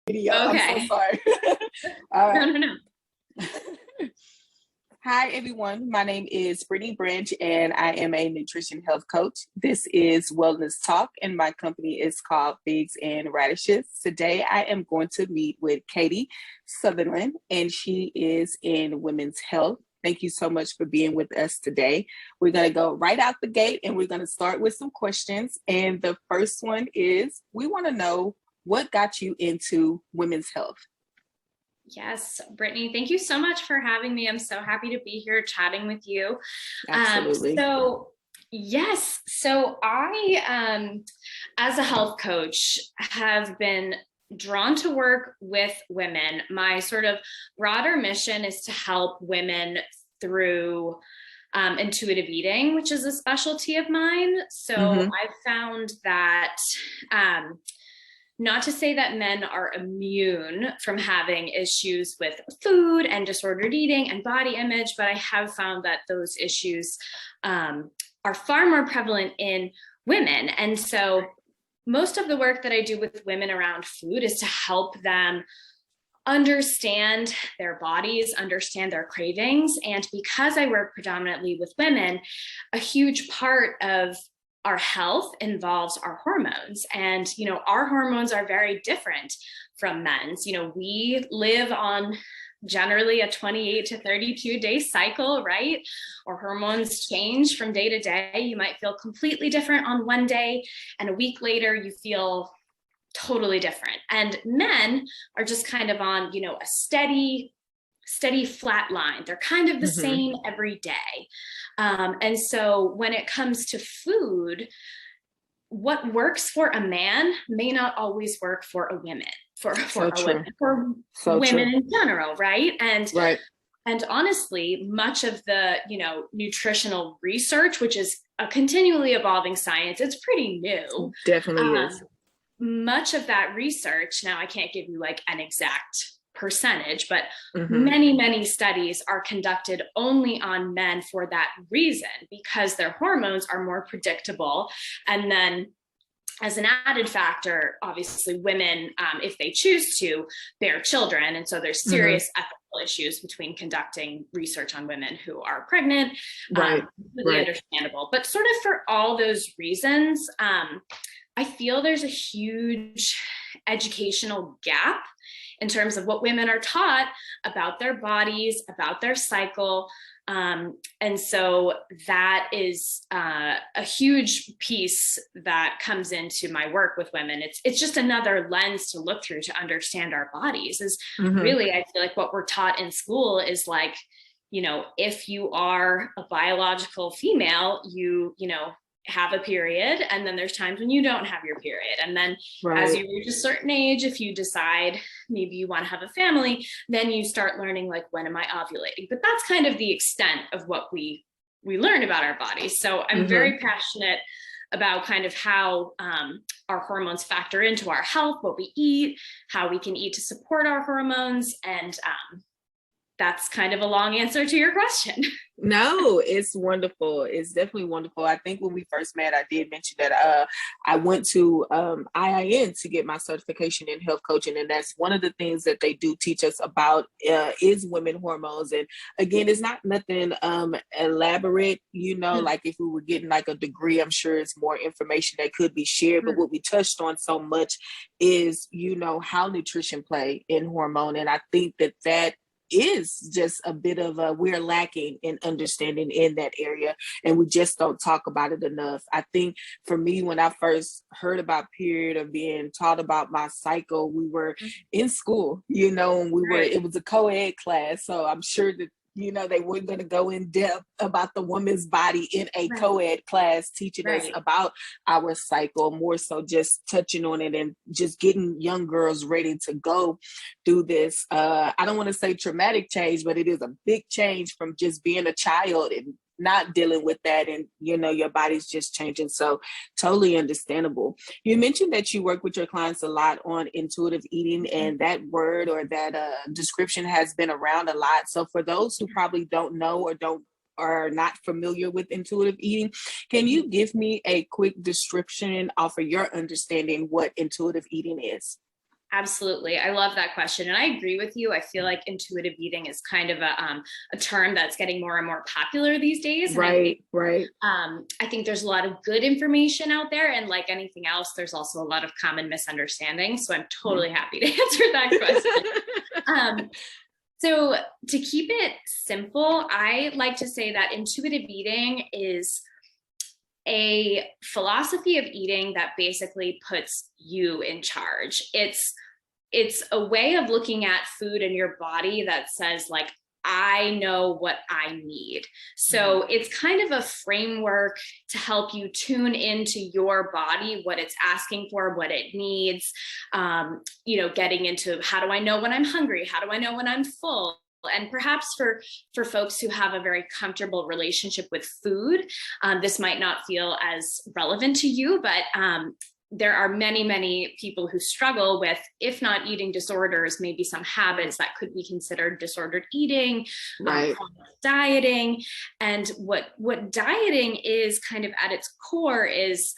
video. I'm so Okay. sorry. All No, right. no, no. Hi, everyone. My name is Brittany Branch, and I am a nutrition health coach. This is Wellness Talk, and my company is called Figs and Radishes. Today, I am going to meet with Caite Sunderland, and she is in women's health. Thank you so much for being with us today. We're going to go right out the gate, and we're going to start with some questions. And the first one is, we want to know what got you into women's health? Yes, Brittany, thank you so much for having me. I'm so happy to be here chatting with you. Absolutely. So I, as a health coach, have been drawn to work with women. My sort of broader mission is to help women through intuitive eating, which is a specialty of mine. So I've found that not to say that men are immune from having issues with food and disordered eating and body image, but I have found that those issues are far more prevalent in women. And so most of the work that I do with women around food is to help them understand their bodies, understand their cravings. And because I work predominantly with women, a huge part of our health involves our hormones. And, our hormones are very different from men's. We live on generally a 28 to 32 day cycle, right? Our hormones change from day to day. You might feel completely different on one day, and a week later, you feel totally different. And men are just kind of on, a steady flat line. They're kind of the same every day. And so when it comes to food, what works for a man may not always work for a woman, for women in general, right? And honestly, much of the, nutritional research, which is a continually evolving science, it's pretty new. Definitely is. Much of that research, now I can't give you like an exact percentage, but many studies are conducted only on men for that reason, because their hormones are more predictable. And then as an added factor, obviously women, if they choose to, bear children. And so there's serious ethical issues between conducting research on women who are pregnant. Completely understandable. But sort of for all those reasons, I feel there's a huge educational gap in terms of what women are taught about their bodies, about their cycle. And so that is a huge piece that comes into my work with women. It's just another lens to look through to understand our bodies. Is really, I feel like what we're taught in school is like, if you are a biological female, you have a period, and then there's times when you don't have your period. And then as you reach a certain age, if you decide maybe you want to have a family, then you start learning like, when am I ovulating? But that's kind of the extent of what we learn about our bodies. So I'm very passionate about kind of how our hormones factor into our health, what we eat, how we can eat to support our hormones. And that's kind of a long answer to your question. No, it's wonderful. It's definitely wonderful. I think when we first met, I did mention that I went to IIN to get my certification in health coaching. And that's one of the things that they do teach us about is women hormones. And again, it's not nothing elaborate, like if we were getting like a degree, I'm sure it's more information that could be shared. But what we touched on so much is, how nutrition play in hormone. And I think that is just a bit of we're lacking in understanding in that area, and we just don't talk about it enough. I think for me, when I first heard about period or being taught about my cycle, we were in school, and it was a co-ed class, so I'm sure that they weren't going to go in depth about the woman's body in a co-ed class, teaching us about our cycle, more so just touching on it and just getting young girls ready to go through this. I don't want to say traumatic change, but it is a big change from just being a child and not dealing with that, and your body's just changing. So totally understandable. You mentioned that you work with your clients a lot on intuitive eating, and that word or that description has been around a lot. So for those who probably don't know or are not familiar with intuitive eating, can you give me a quick description, offer your understanding what intuitive eating is? Absolutely. I love that question. And I agree with you. I feel like intuitive eating is kind of a term that's getting more and more popular these days. And Right. I think there's a lot of good information out there. And like anything else, there's also a lot of common misunderstandings. So I'm totally happy to answer that question. So to keep it simple, I like to say that intuitive eating is a philosophy of eating that basically puts you in charge. It's a way of looking at food in your body that says like, I know what I need. So it's kind of a framework to help you tune into your body, what it's asking for, what it needs, getting into how do I know when I'm hungry? How do I know when I'm full? And perhaps for folks who have a very comfortable relationship with food, this might not feel as relevant to you, but there are many, many people who struggle with, if not eating disorders, maybe some habits that could be considered disordered eating, dieting. And what dieting is kind of at its core is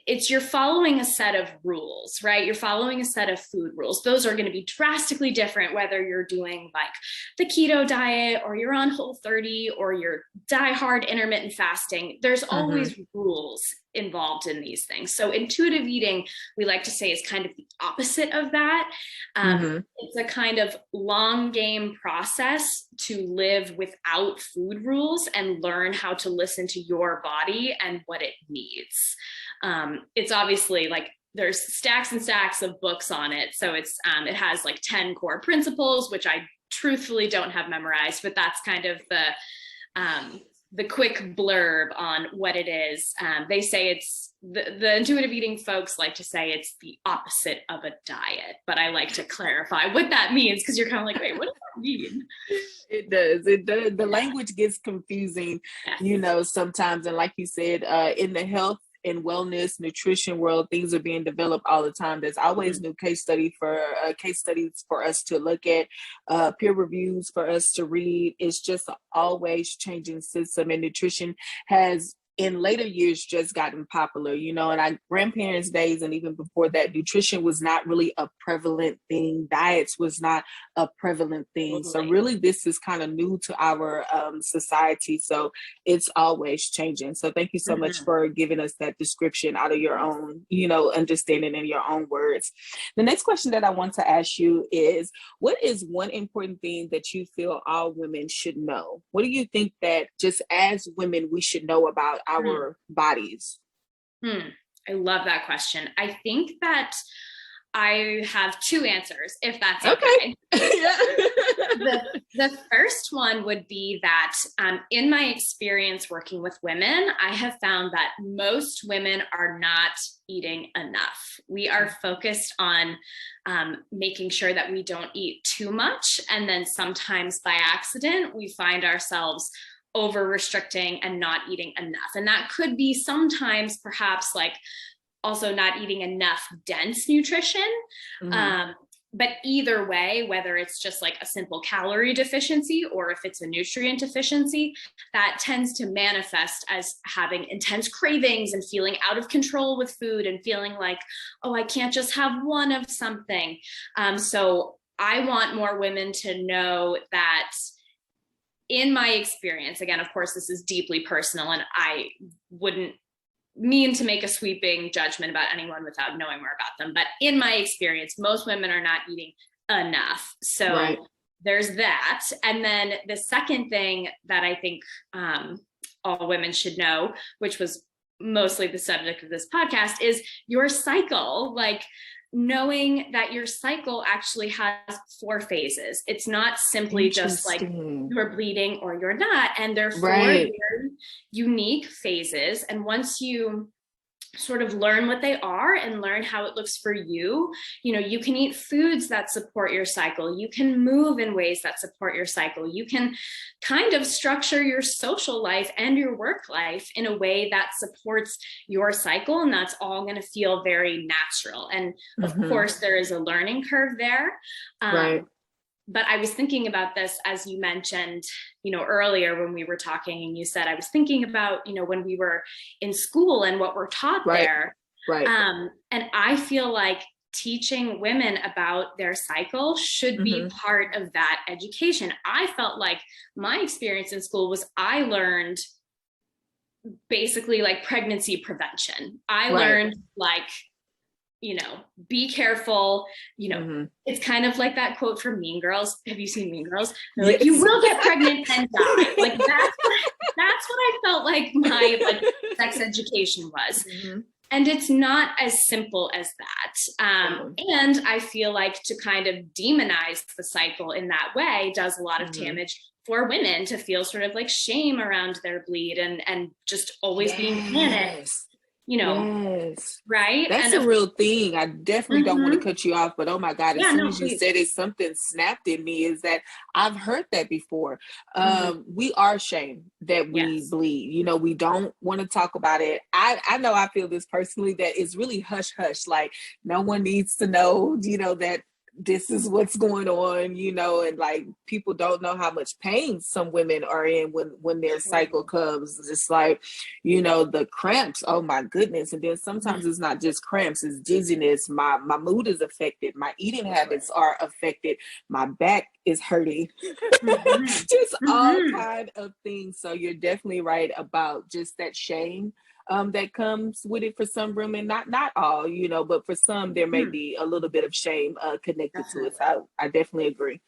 you're following a set of rules, right? You're following a set of food rules. Those are going to be drastically different, whether you're doing like the keto diet or you're on Whole30 or you're diehard intermittent fasting. There's always rules involved in these things. So intuitive eating, we like to say, is kind of the opposite of that. It's a kind of long game process to live without food rules and learn how to listen to your body and what it needs. It's obviously like there's stacks and stacks of books on it. So it has like 10 core principles, which I truthfully don't have memorized, but that's kind of the quick blurb on what it is. They say it's the intuitive eating folks like to say it's the opposite of a diet, but I like to clarify what that means, because you're kind of like, wait, what does that mean? It does. The language gets confusing, sometimes. And like you said, in the health and wellness, nutrition world, things are being developed all the time. There's always new case studies for us to look at, peer reviews for us to read. It's just an always changing system, and nutrition has in later years just gotten popular, in our grandparents' days and even before that, nutrition was not really a prevalent thing. Diets was not a prevalent thing. So really this is kind of new to our society. So it's always changing. So thank you so much for giving us that description out of your own, understanding in your own words. The next question that I want to ask you is, what is one important thing that you feel all women should know? What do you think that just as women we should know about our bodies? I love that question. I think that I have two answers, if that's okay. The first one would be that in my experience working with women, I have found that most women are not eating enough. We are focused on making sure that we don't eat too much. And then sometimes by accident, we find ourselves over restricting and not eating enough. And that could be sometimes perhaps like also not eating enough dense nutrition. But either way, whether it's just like a simple calorie deficiency or if it's a nutrient deficiency, that tends to manifest as having intense cravings and feeling out of control with food and feeling like, oh, I can't just have one of something. So I want more women to know that in my experience, again, of course, this is deeply personal and I wouldn't mean to make a sweeping judgment about anyone without knowing more about them. But in my experience, most women are not eating enough. So there's that. And then the second thing that I think all women should know, which was mostly the subject of this podcast, is your cycle. Like knowing that your cycle actually has 4 phases. It's not simply just like you're bleeding or you're not. And they're 4 very unique phases. And once you sort of learn what they are and learn how it looks for you, you can eat foods that support your cycle. You can move in ways that support your cycle. You can kind of structure your social life and your work life in a way that supports your cycle. And that's all going to feel very natural. And of course, there is a learning curve there. But I was thinking about this, as you mentioned, earlier when we were talking, and you said, I was thinking about, when we were in school and what we're taught there. And I feel like teaching women about their cycle should be part of that education. I felt like my experience in school was I learned basically like pregnancy prevention. I learned like, you know, be careful, you know, it's kind of like that quote from Mean Girls. Have you seen Mean Girls? They're like, you will get pregnant and die. Like that's what I felt like my like sex education was. And it's not as simple as that. And I feel like to kind of demonize the cycle in that way does a lot of damage for women, to feel sort of like shame around their bleed and just always being panicked, you know, right? That's a real thing. I definitely don't want to cut you off, but oh my God, as soon as you said it, something snapped in me, is that I've heard that before. We are ashamed that we bleed. You know, we don't want to talk about it. I know I feel this personally, that it's really hush hush. Like no one needs to know, you know, that this is what's going on, you know, and like people don't know how much pain some women are in when their cycle comes. Just like, you know, the cramps, oh my goodness. And then sometimes it's not just cramps, it's dizziness. My mood is affected, my eating habits are affected, my back is hurting. Just all kind of things. So you're definitely right about just that shame that comes with it for some women, not all, you know, but for some there may be a little bit of shame connected to it. So I definitely agree.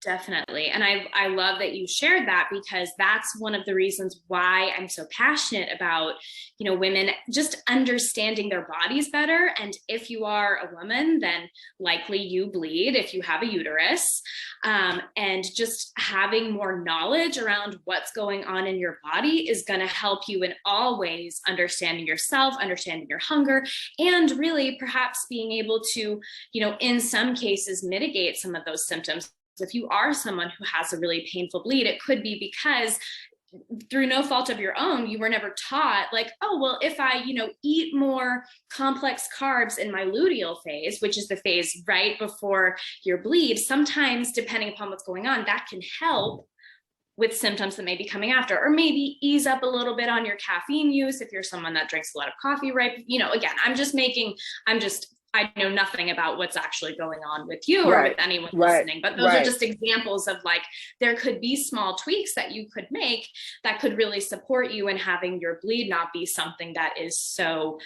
Definitely. And I love that you shared that, because that's one of the reasons why I'm so passionate about, you know, women just understanding their bodies better. And if you are a woman, then likely you bleed if you have a uterus, and just having more knowledge around what's going on in your body is going to help you in all ways, understanding yourself, understanding your hunger, and really perhaps being able to, you know, in some cases mitigate some of those symptoms. If you are someone who has a really painful bleed, it could be because through no fault of your own, you were never taught like, oh, well, if I, you know, eat more complex carbs in my luteal phase, which is the phase right before your bleed, sometimes depending upon what's going on, that can help with symptoms that may be coming after, or maybe ease up a little bit on your caffeine use if you're someone that drinks a lot of coffee, right? You know, again, I know nothing about what's actually going on with you or with anyone listening, but those are just examples of like, there could be small tweaks that you could make that could really support you in having your bleed not be something that is so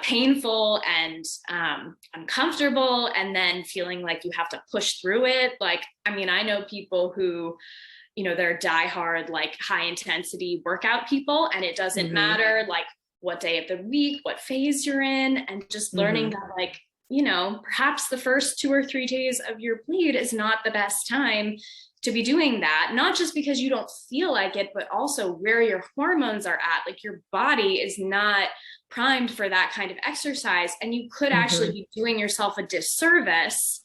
painful and uncomfortable, and then feeling like you have to push through it. Like, I mean, I know people who, you know, they're diehard, like high intensity workout people, and it doesn't matter like what day of the week, what phase you're in, and just learning that, like, you know, perhaps the first 2 or 3 days of your bleed is not the best time to be doing that, not just because you don't feel like it, but also where your hormones are at. Like your body is not primed for that kind of exercise, and you could actually be doing yourself a disservice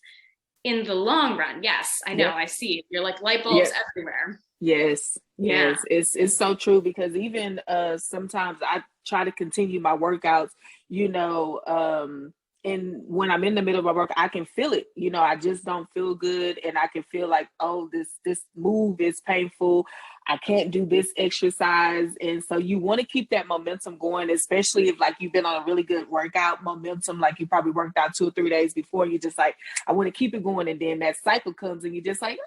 in the long run. Yes, I know, I see. You're like light bulbs everywhere. Yes. It's so true, because even sometimes I try to continue my workouts, you know, and when I'm in the middle of my work, I can feel it, you know, I just don't feel good, and I can feel like, oh, this move is painful, I can't do this exercise. And so you want to keep that momentum going, especially if like you've been on a really good workout momentum, like you probably worked out 2 or 3 days before, and you're just like, I want to keep it going. And then that cycle comes and you're just like,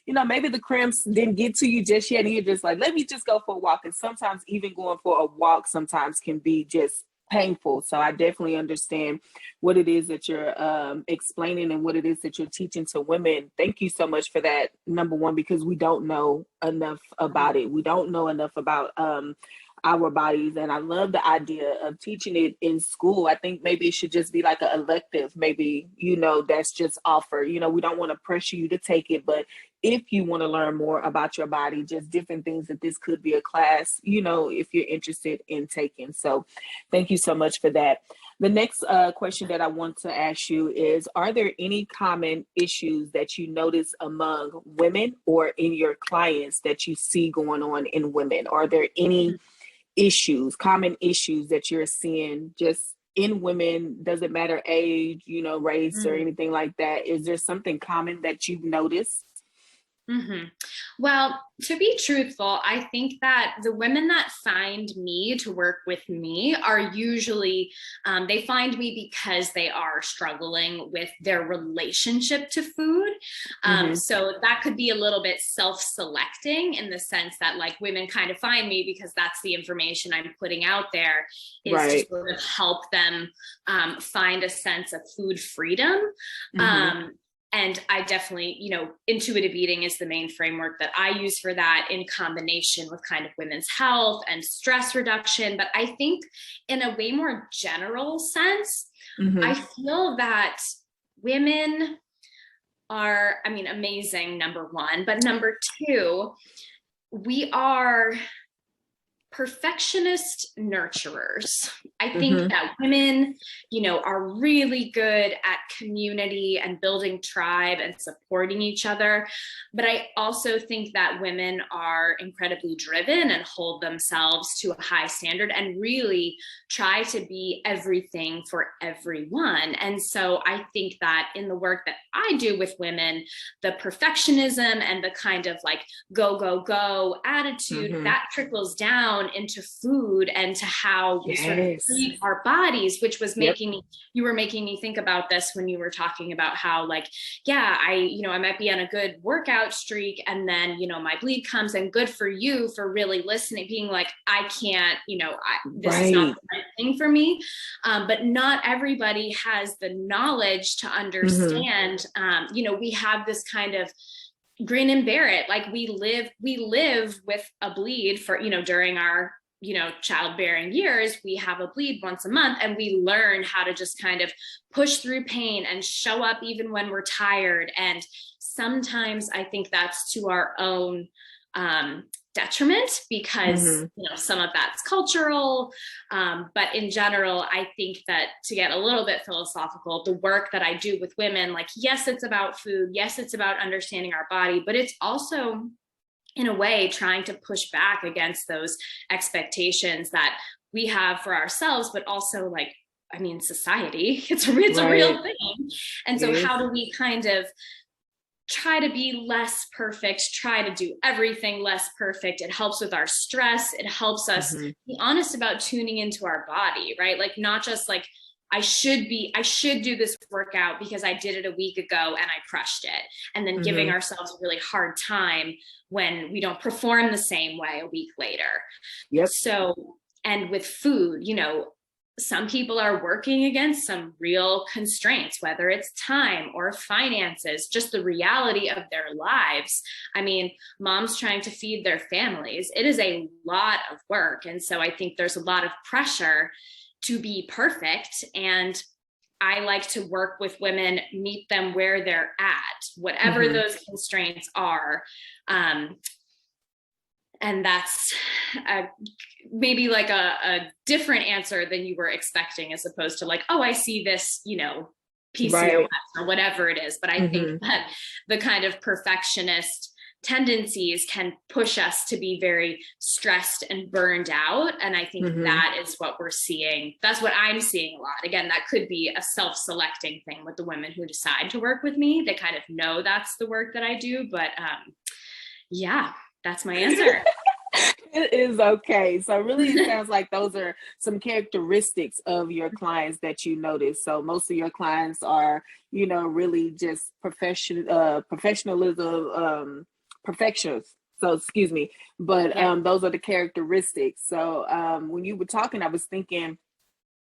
you know, maybe the cramps didn't get to you just yet, and you're just like, let me just go for a walk. And sometimes even going for a walk sometimes can be just painful. So I definitely understand what it is that you're explaining and what it is that you're teaching to women. Thank you so much for that, number one, because we don't know enough about it. We don't know enough about our bodies. And I love the idea of teaching it in school. I think maybe it should just be like an elective, maybe, you know, that's just offered. You know, we don't want to pressure you to take it, but if you want to learn more about your body, just different things, that this could be a class, you know, if you're interested in taking. So thank you so much for that. The next question that I want to ask you is, are there any common issues that you notice among women or in your clients that you see going on in women? Are there any issues, common issues that you're seeing just in women? Does it matter age, you know, race or anything like that? Is there something common that you've noticed? Mm-hmm. Well, to be truthful, I think that the women that find me to work with me are usually, they find me because they are struggling with their relationship to food. Mm-hmm. So that could be a little bit self-selecting in the sense that like women kind of find me because that's the information I'm putting out there, is to Right. sort of help them find a sense of food freedom. Mm-hmm. And I definitely, intuitive eating is the main framework that I use for that, in combination with kind of women's health and stress reduction. But I think in a way more general sense, Mm-hmm. I feel that women are, I mean, amazing, number one, but number two, we are perfectionist nurturers. I think Mm-hmm. that women, are really good at community and building tribe and supporting each other. But I also think that women are incredibly driven and hold themselves to a high standard and really try to be everything for everyone. And so I think that in the work that I do with women, the perfectionism and the kind of like go, go, go attitude, Mm-hmm. that trickles down into food and to how we sort of Yes. treat our bodies, which was Yep. you were making me think about this when you were talking about how like, yeah, I might be on a good workout streak and then, my bleed comes, and good for you for really listening, being like, I can't, this is not Right. the right thing for me. But not everybody has the knowledge to Mm-hmm. understand, we have this kind of grin and bear it. Like we live with a bleed for, during our, childbearing years, we have a bleed once a month, and we learn how to just kind of push through pain and show up even when we're tired. And sometimes I think that's to our own detriment, because Mm-hmm. some of that's cultural, but in general, I think that, to get a little bit philosophical, the work that I do with women, like, yes, it's about food, yes, it's about understanding our body, but it's also in a way trying to push back against those expectations that we have for ourselves, but also like, I mean, society, it's a Right. real thing. And It so how is. do we kind of try to be less perfect, try to do everything less perfect? It helps with our stress. It helps us Mm-hmm. be honest about tuning into our body, right? Like, not just like, I should do this workout because I did it a week ago and I crushed it. And then giving Mm-hmm. ourselves a really hard time when we don't perform the same way a week later. Yep. So, and with food, some people are working against some real constraints, whether it's time or finances, just the reality of their lives. I mean, moms trying to feed their families, it is a lot of work. And so I think there's a lot of pressure to be perfect. And I like to work with women, meet them where they're at, whatever Mm-hmm. those constraints are. And that's maybe like a different answer than you were expecting, as opposed to like, oh, I see this, PCOS Right. or whatever it is. But I think Mm-hmm. that the kind of perfectionist tendencies can push us to be very stressed and burned out. And I think Mm-hmm. that is what we're seeing. That's what I'm seeing a lot. Again, that could be a self-selecting thing with the women who decide to work with me. They kind of know that's the work that I do. But yeah, that's my answer. It is okay. So really, it sounds like those are some characteristics of your clients that you notice. So most of your clients are, really just professionalism, perfectionists. So excuse me, but Yeah. those are the characteristics. So when you were talking, I was thinking,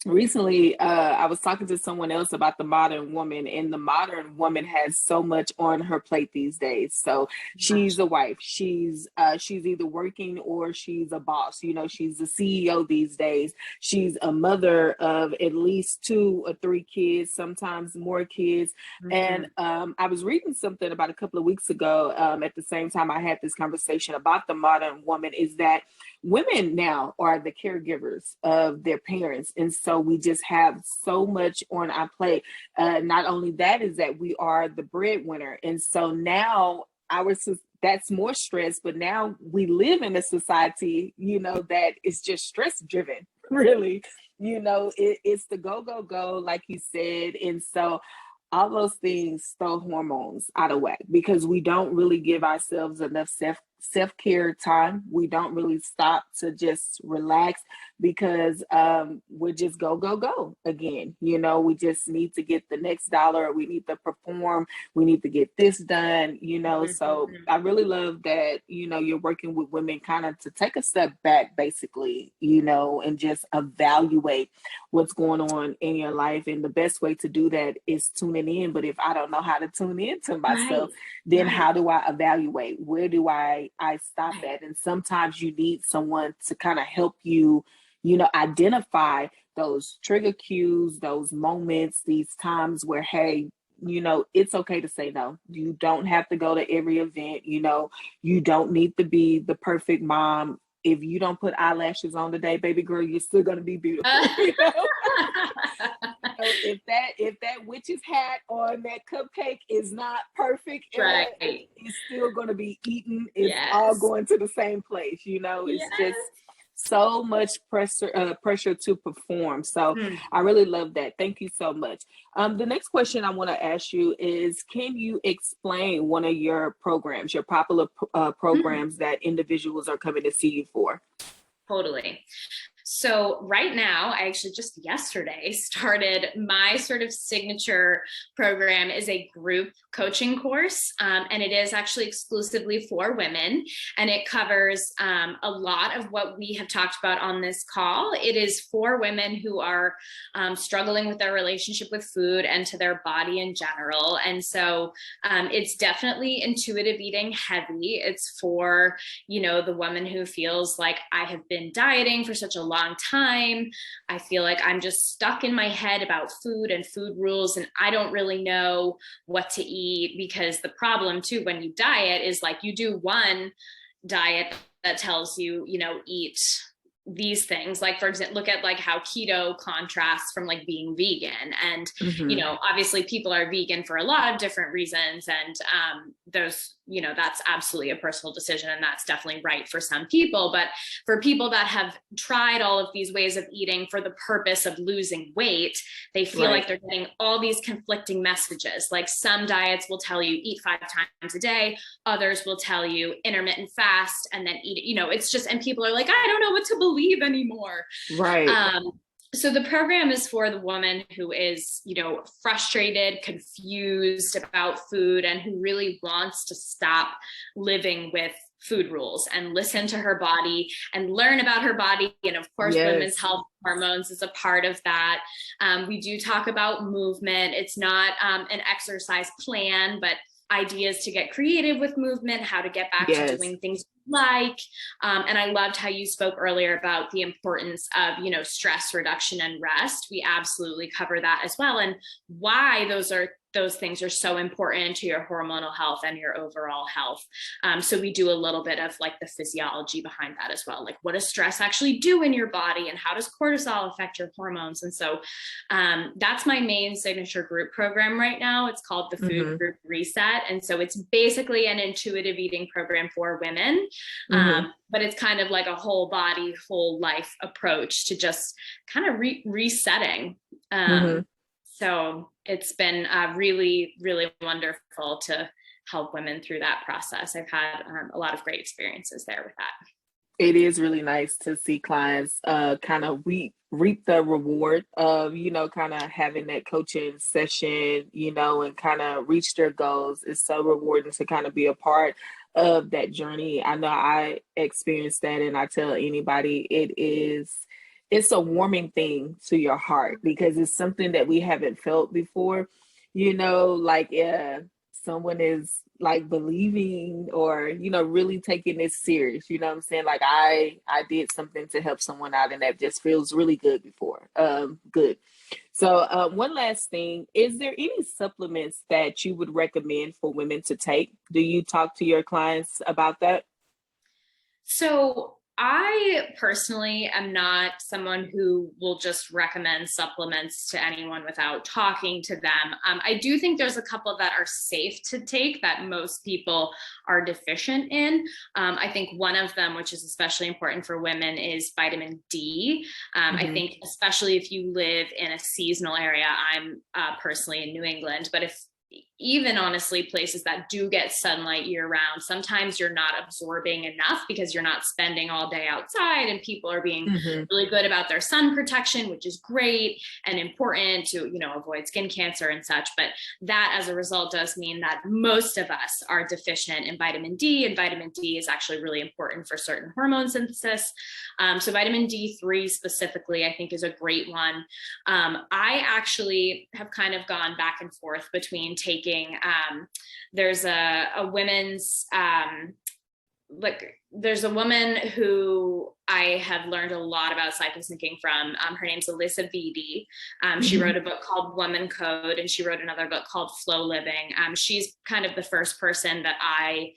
recently I was talking to someone else about the modern woman, and the modern woman has so much on her plate these days. So she's a wife, she's either working or she's a boss, she's the CEO these days, she's a mother of at least 2 or 3 kids, sometimes more kids. And Mm-hmm. I was reading something about a couple of weeks ago, at the same time I had this conversation about the modern woman, is that women now are the caregivers of their parents. And so we just have so much on our plate. Not only that, is that we are the breadwinner. And so now that's more stress, but now we live in a society, that is just stress driven, really. It's the go, go, go, like you said. And so all those things throw hormones out of whack because we don't really give ourselves enough self-care time. We don't really stop to just relax because we just go again. You know, we just need to get the next dollar. We need to perform. We need to get this done, you know. So I really love that, you know, you're working with women kind of to take a step back, basically, you know, and just evaluate what's going on in your life. And the best way to do that is tuning in. But if I don't know how to tune in to myself, then how do I evaluate? Where do I stop at? And sometimes you need someone to kind of help you, you know, identify those trigger cues, those moments, these times where, hey, you know, it's okay to say no. You don't have to go to every event. You know, you don't need to be the perfect mom. If you don't put eyelashes on today, baby girl, you're still gonna be beautiful. You know? So if that witch's hat or that cupcake is not perfect, it's still gonna be eaten. It's all going to the same place. You know, it's just so much pressure to perform. So I really love that. Thank you so much. The next question I want to ask you is, can you explain one of your programs, your popular programs that individuals are coming to see you for? Totally. So right now, I actually just yesterday started my sort of signature program is a group coaching course. And it is actually exclusively for women. And it covers a lot of what we have talked about on this call. It is for women who are struggling with their relationship with food and to their body in general. And so it's definitely intuitive eating heavy. It's for, you know, the woman who feels like I have been dieting for such a long time. I feel like I'm just stuck in my head about food and food rules, and I don't really know what to eat, because the problem too, when you diet, is like you do one diet that tells you, you know, eat these things, like for example, look at like how keto contrasts from like being vegan. And you know, obviously people are vegan for a lot of different reasons, and there's, you know, that's absolutely a personal decision, and that's definitely right for some people. But for people that have tried all of these ways of eating for the purpose of losing weight, they feel like they're getting all these conflicting messages. Like some diets will tell you eat 5 times a day, others will tell you intermittent fast and then eat, you know, it's just, and people are like, I don't know what to believe anymore. So the program is for the woman who is, you know, frustrated, confused about food, and who really wants to stop living with food rules and listen to her body and learn about her body. And of course, women's health hormones is a part of that. We do talk about movement. It's not an exercise plan, but ideas to get creative with movement, how to get back to doing things like, and I loved how you spoke earlier about the importance of, you know, stress reduction and rest. We absolutely cover that as well, and why those things are so important to your hormonal health and your overall health. So we do a little bit of like the physiology behind that as well. Like, what does stress actually do in your body, and how does cortisol affect your hormones? And so that's my main signature group program right now. It's called the Food Group Reset. And so it's basically an intuitive eating program for women. But it's kind of like a whole body, whole life approach to just kind of resetting. So it's been really, really wonderful to help women through that process. I've had a lot of great experiences there with that. It is really nice to see clients kind of reap the reward of, you know, kind of having that coaching session, you know, and kind of reach their goals. It's so rewarding to kind of be a part of that journey. I know I experienced that, and I tell anybody it's a warming thing to your heart, because it's something that we haven't felt before, you know, like someone is like believing or, you know, really taking this serious, you know what I'm saying? Like I did something to help someone out, and that just feels really good good. So one last thing, is there any supplements that you would recommend for women to take? Do you talk to your clients about that? So I personally am not someone who will just recommend supplements to anyone without talking to them. I do think there's a couple that are safe to take that most people are deficient in. I think one of them, which is especially important for women, is vitamin D. I think especially if you live in a seasonal area, I'm personally in New England, but if even honestly places that do get sunlight year round, sometimes you're not absorbing enough because you're not spending all day outside, and people are being really good about their sun protection, which is great and important to, you know, avoid skin cancer and such. But that as a result does mean that most of us are deficient in vitamin D, and vitamin D is actually really important for certain hormone synthesis. So vitamin D3 specifically, I think, is a great one. I actually have kind of gone back and forth between taking, there's a women's, there's a woman who I have learned a lot about cytosyncing from. Her name's Alyssa Vitti. She wrote a book called Woman Code, and she wrote another book called Flow Living. She's kind of the first person that I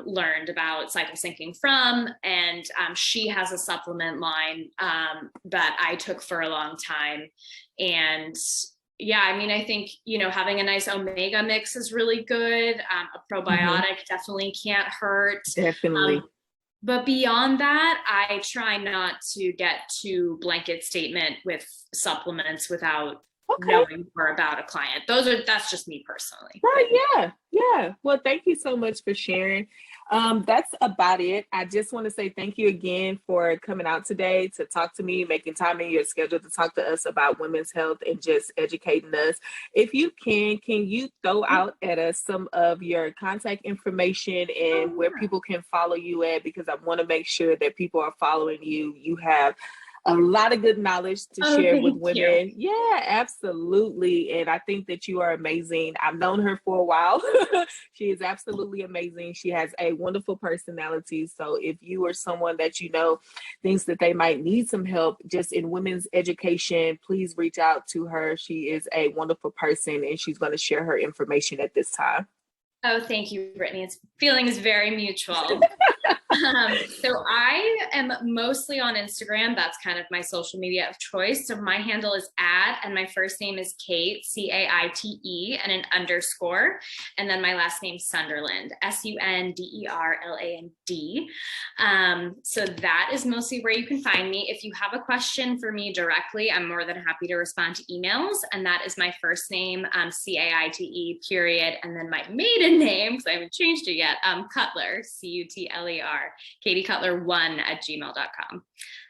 learned about cytosyncing from, and she has a supplement line that I took for a long time. And yeah, I mean, I think, you know, having a nice omega mix is really good. A probiotic definitely can't hurt. Definitely. But beyond that, I try not to get too blanket statement with supplements without knowing more about a client. That's just me personally. Right. Yeah. Well, thank you so much for sharing. That's about it. I just want to say thank you again for coming out today to talk to me, making time in your schedule to talk to us about women's health and just educating us. If you can you throw out at us some of your contact information and where people can follow you at? Because I want to make sure that people are following you. You have a lot of good knowledge to share with women. Yeah, absolutely. And I think that you are amazing. I've known her for a while. She is absolutely amazing. She has a wonderful personality. So if you are someone that you know thinks that they might need some help just in women's education, please reach out to her. She is a wonderful person, and she's going to share her information at this time. Oh, thank you, Brittany. Feeling is very mutual. So I am mostly on Instagram. That's kind of my social media of choice. So my handle is and my first name is Caite, Caite, and an underscore. And then my last name Sunderland, Sunderland. So that is mostly where you can find me. If you have a question for me directly, I'm more than happy to respond to emails. And that is my first name, Caite, period. And then my maiden name, because I haven't changed it yet, Cutler, Cutler, KatieCutler1@gmail.com.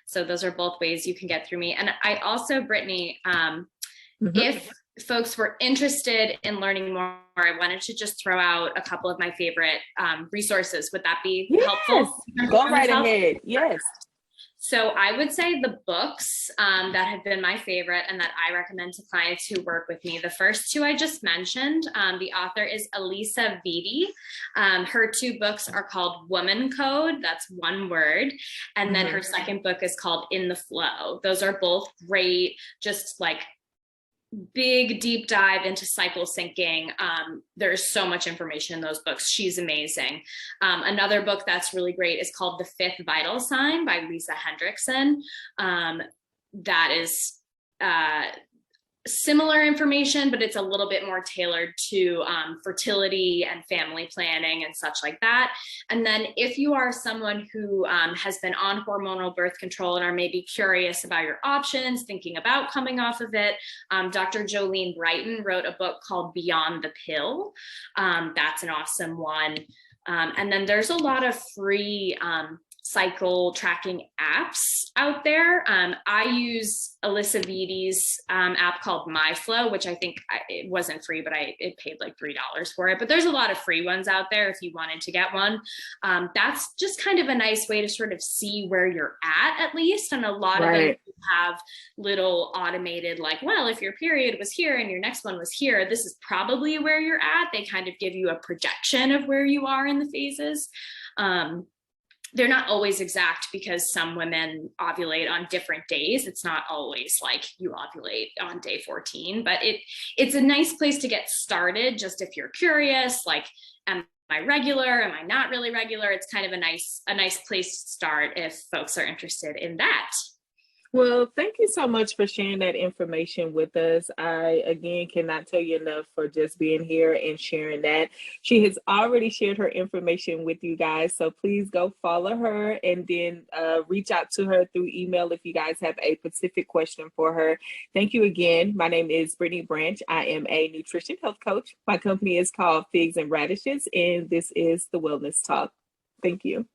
So those are both ways you can get through me. And I also, Brittany, if folks were interested in learning more, I wanted to just throw out a couple of my favorite resources. Would that be helpful? Go right ahead. Yes. So I would say the books that have been my favorite and that I recommend to clients who work with me. The first two I just mentioned, the author is Alyssa Vitti. Her two books are called Woman Code, that's one word. And then her second book is called In the Flow. Those are both great, just like big deep dive into cycle syncing. There's so much information in those books. She's amazing. Another book that's really great is called The Fifth Vital Sign by Lisa Hendrickson. That is similar information, but it's a little bit more tailored to fertility and family planning and such like that. And then if you are someone who has been on hormonal birth control and are maybe curious about your options, thinking about coming off of it, Dr. Jolene Brighton wrote a book called Beyond the Pill. That's an awesome one. And then there's a lot of free cycle tracking apps out there. I use Alyssa Vitti's app called MyFlow, which I think it wasn't free, but it paid like $3 for it. But there's a lot of free ones out there if you wanted to get one. That's just kind of a nice way to sort of see where you're at least. And a lot of them have little automated, like, well, if your period was here and your next one was here, this is probably where you're at. They kind of give you a projection of where you are in the phases. They're not always exact because some women ovulate on different days. It's not always like you ovulate on day 14, but it's a nice place to get started. Just if you're curious, like, am I regular? Am I not really regular? It's kind of a nice place to start if folks are interested in that. Well, thank you so much for sharing that information with us. I, again, cannot tell you enough for just being here and sharing that. She has already shared her information with you guys. So please go follow her and then reach out to her through email if you guys have a specific question for her. Thank you again. My name is Brittany Branch. I am a nutrition health coach. My company is called Figs and Radishes, and this is the Wellness Talk. Thank you.